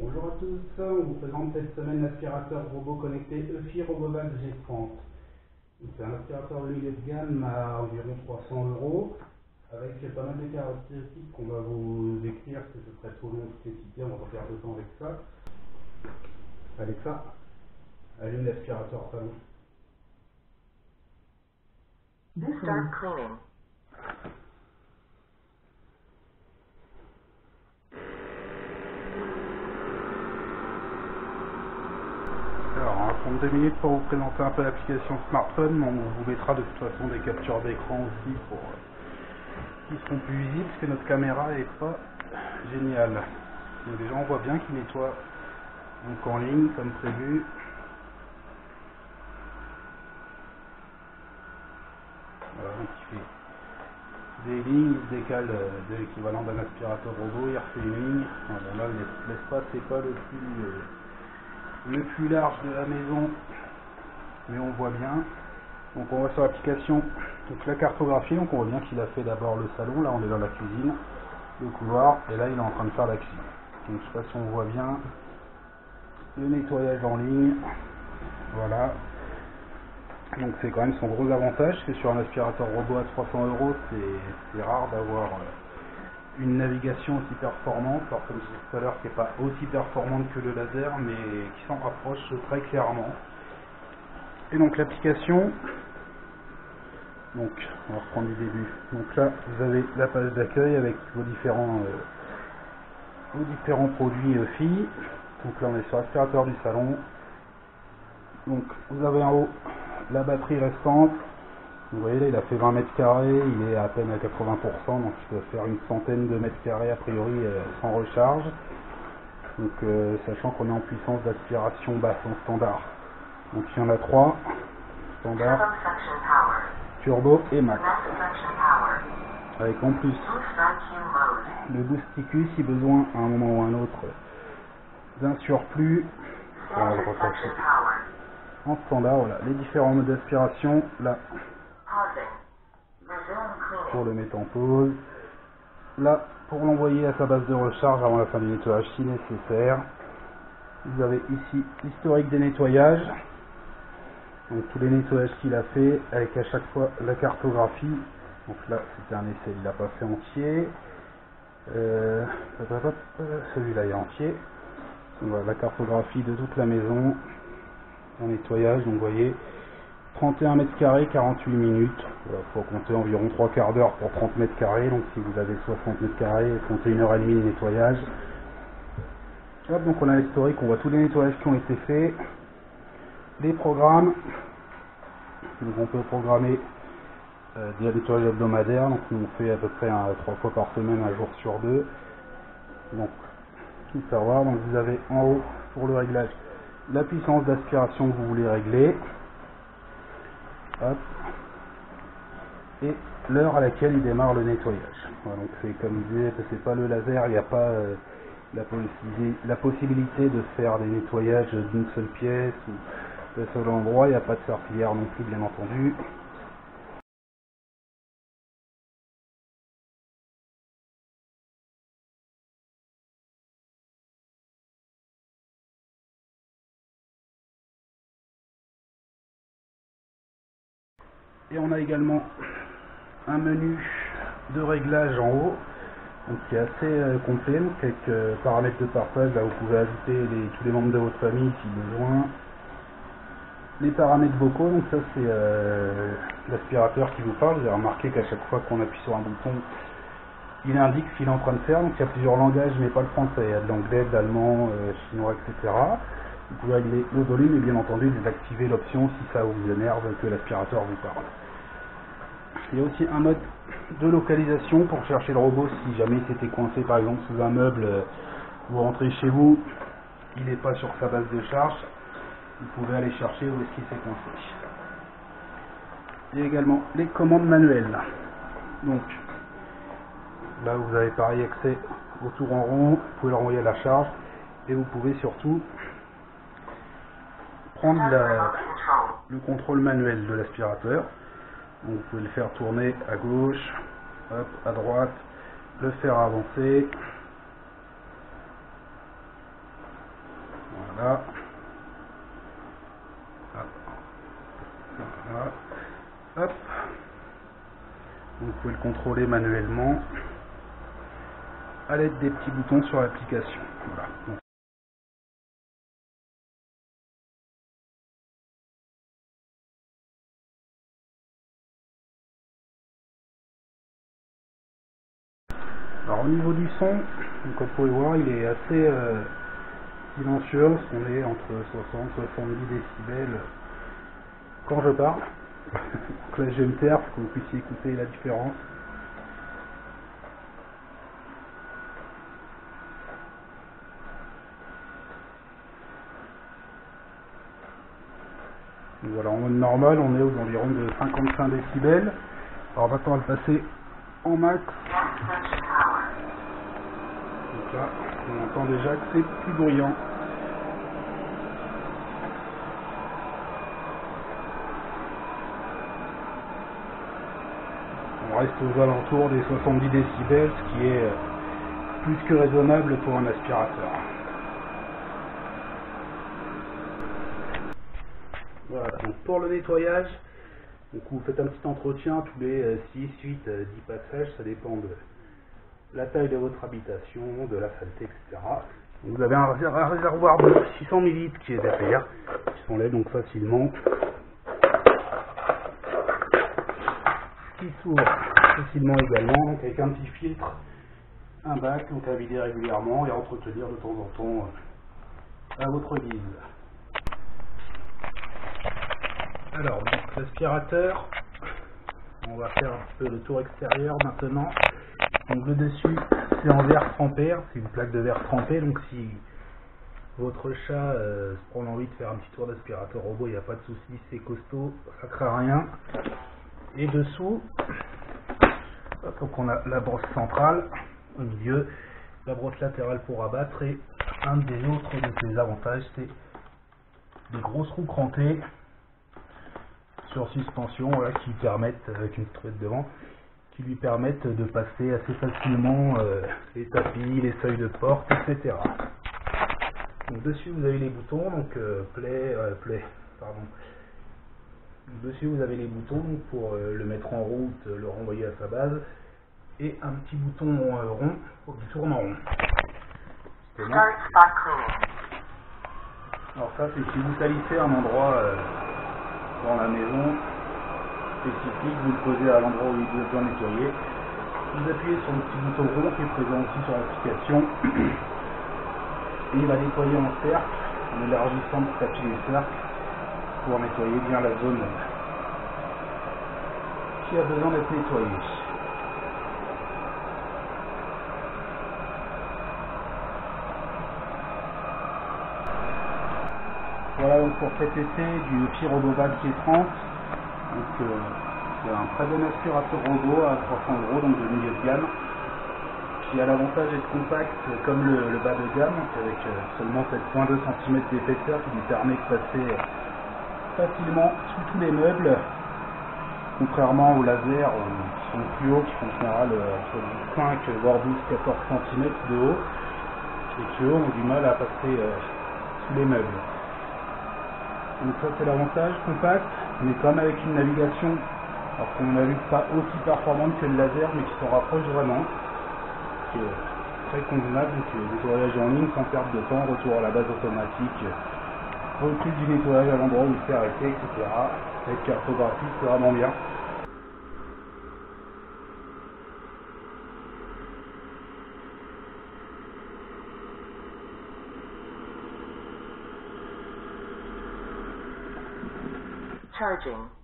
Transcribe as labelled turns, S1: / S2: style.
S1: Bonjour à tous, on vous présente cette semaine l'aspirateur robot connecté EFI RoboVac G30. C'est un aspirateur de milieu de gamme à environ 300 € avec pas mal de caractéristiques qu'on va vous décrire, parce que ce serait trop long de toutes les citer, on va pas perdre de temps avec ça. Alexa, allume l'aspirateur salon.
S2: Start cleaning.
S1: Alors, on va prendre 2 minutes pour vous présenter un peu l'application smartphone, mais on vous mettra de toute façon des captures d'écran aussi pour qui seront plus visibles, parce que notre caméra est pas géniale. Donc déjà on voit bien qu'il nettoie donc en ligne comme prévu. Voilà, donc il fait des lignes, il se décale de l'équivalent d'un aspirateur robot, il refait une ligne. Bon, là l'espace n'est pas le plus large de la maison, mais on voit bien. Donc on va sur l'application, donc la cartographie, donc on voit bien qu'il a fait d'abord le salon, là on est dans la cuisine, le couloir, et là il est en train de faire la cuisine. Donc je sais pas si on voit bien le nettoyage en ligne, voilà. Donc c'est quand même son gros avantage, parce que sur un aspirateur robot à 300 €, c'est rare d'avoir une navigation aussi performante, alors comme je disais tout à l'heure, qui n'est pas aussi performante que le laser, mais qui s'en rapproche très clairement. Et donc l'application, donc on va reprendre du début. Donc là vous avez la page d'accueil avec vos différents produits EFI. Donc là on est sur l'aspirateur du salon. Donc vous avez en haut la batterie restante. Vous voyez là il a fait 20 mètres carrés, il est à peine à 80%, donc il peut faire une centaine de mètres carrés a priori sans recharge. Donc sachant qu'on est en puissance d'aspiration basse en standard. Donc il y en a 3, standard, turbo et max. Avec en plus le boosticus si besoin à un moment ou un autre d'un surplus. On va le repasser en standard. Voilà les différents modes d'aspiration là pour le mettre en pause, là pour l'envoyer à sa base de recharge avant la fin du nettoyage si nécessaire. Vous avez ici l'historique des nettoyages, donc tous les nettoyages qu'il a fait avec à chaque fois la cartographie. Donc là c'était un essai, il l'a pas fait entier, celui-là est entier. Donc voilà la cartographie de toute la maison en nettoyage. Donc vous voyez 31 mètres carrés, 48 minutes. Il faut compter environ 3 quarts d'heure pour 30 mètres carrés. Donc si vous avez 60 mètres carrés, comptez 1h30 de nettoyage. Hop, donc on a l'historique, on voit tous les nettoyages qui ont été faits, les programmes. Donc on peut programmer des nettoyages hebdomadaires. Donc nous on fait à peu près 3 fois par semaine, un jour sur 2. Donc tout savoir. Donc vous avez en haut pour le réglage la puissance d'aspiration que vous voulez régler. Hop. Et l'heure à laquelle il démarre le nettoyage. Voilà, donc c'est comme je disais, c'est pas le laser, il n'y a pas la possibilité de faire des nettoyages d'une seule pièce ou d'un seul endroit, il n'y a pas de serpillière non plus bien entendu. Et on a également un menu de réglage en haut, donc qui est assez complet, donc avec paramètres de partage. Là vous pouvez ajouter tous les membres de votre famille si besoin. Les paramètres vocaux, donc ça c'est l'aspirateur qui vous parle. Vous avez remarqué qu'à chaque fois qu'on appuie sur un bouton, il indique ce qu'il est en train de faire. Donc il y a plusieurs langages mais pas le français, il y a de l'anglais, de l'allemand, chinois, etc. Vous pouvez régler le volume et bien entendu désactiver l'option si ça vous énerve que l'aspirateur vous parle. Il y a aussi un mode de localisation pour chercher le robot si jamais il s'était coincé par exemple sous un meuble, vous rentrez chez vous, il n'est pas sur sa base de charge, vous pouvez aller chercher où est-ce qu'il s'est coincé. Il y a également les commandes manuelles. Donc là vous avez pareil accès au tour en rond, vous pouvez le renvoyer à la charge et vous pouvez surtout prendre le contrôle manuel de l'aspirateur. Donc vous pouvez le faire tourner à gauche, hop, à droite, le faire avancer. Voilà. Voilà. Hop. Vous pouvez le contrôler manuellement à l'aide des petits boutons sur l'application. Voilà. Donc, alors au niveau du son, donc, comme vous pouvez voir, il est assez silencieux, parce qu'on est entre 60 et 70 décibels quand je parle. Donc là je vais me taire pour que vous puissiez écouter la différence. Donc voilà, en mode normal on est aux environs de 55 décibels. Alors maintenant on va le passer en max. Donc là on entend déjà que c'est plus bruyant. On reste aux alentours des 70 décibels, ce qui est plus que raisonnable pour un aspirateur. Voilà, donc pour le nettoyage, donc vous faites un petit entretien tous les 6, 8, 10 passages, ça dépend de la taille de votre habitation, de la saleté, etc. Donc vous avez un réservoir de 600 ml qui est derrière, qui s'enlève donc facilement, qui s'ouvre facilement également, donc avec un petit filtre, un bac, donc à vider régulièrement et à entretenir de temps en temps à votre guise. Alors, l'aspirateur, on va faire un peu le tour extérieur maintenant. Donc le dessus, c'est en verre trempé, c'est une plaque de verre trempé, donc si votre chat se prend l'envie de faire un petit tour d'aspirateur robot, il n'y a pas de souci, c'est costaud, ça craint rien. Et dessous, donc on a la brosse centrale au milieu, la brosse latérale pour abattre, et un des autres de ses avantages, c'est des grosses roues crantées sur suspension, voilà, qui permettent, avec une truite devant, qui lui permettent de passer assez facilement les tapis, les seuils de porte, etc. Donc dessus vous avez les boutons, donc dessus vous avez les boutons pour le mettre en route, le renvoyer à sa base, et un petit bouton rond qui tourne en rond. Alors ça, c'est si vous salissez un endroit dans la maison spécifique, vous le posez à l'endroit où il doit bien nettoyer. Vous appuyez sur le petit bouton rond qui est présent aussi sur l'application, et il va nettoyer en cercle, en élargissant petit à petit les cercles pour nettoyer bien la zone qui a besoin d'être nettoyée. Voilà donc pour cet essai du Pyrobovac G30. Donc c'est un très bon aspirateur robot à 300 €, donc de milieu de gamme, qui a l'avantage d'être compact comme le bas de gamme, donc avec seulement 7,2 cm d'épaisseur, qui lui permet de passer facilement sous tous les meubles, contrairement aux lasers qui sont plus hauts, qui font en général entre 5 voire 12-14 cm de haut, et qui eux ont du mal à passer sous les meubles. Donc ça c'est l'avantage, compact, mais quand même avec une navigation, alors qu'on a vu pas aussi performante que le laser, mais qui s'en rapproche vraiment, qui est très convenable, donc nettoyage en ligne sans perte de temps, retour à la base automatique, recul du nettoyage à l'endroit où il s'est arrêté, etc. Avec cartographie, c'est vraiment bien.
S2: Charging.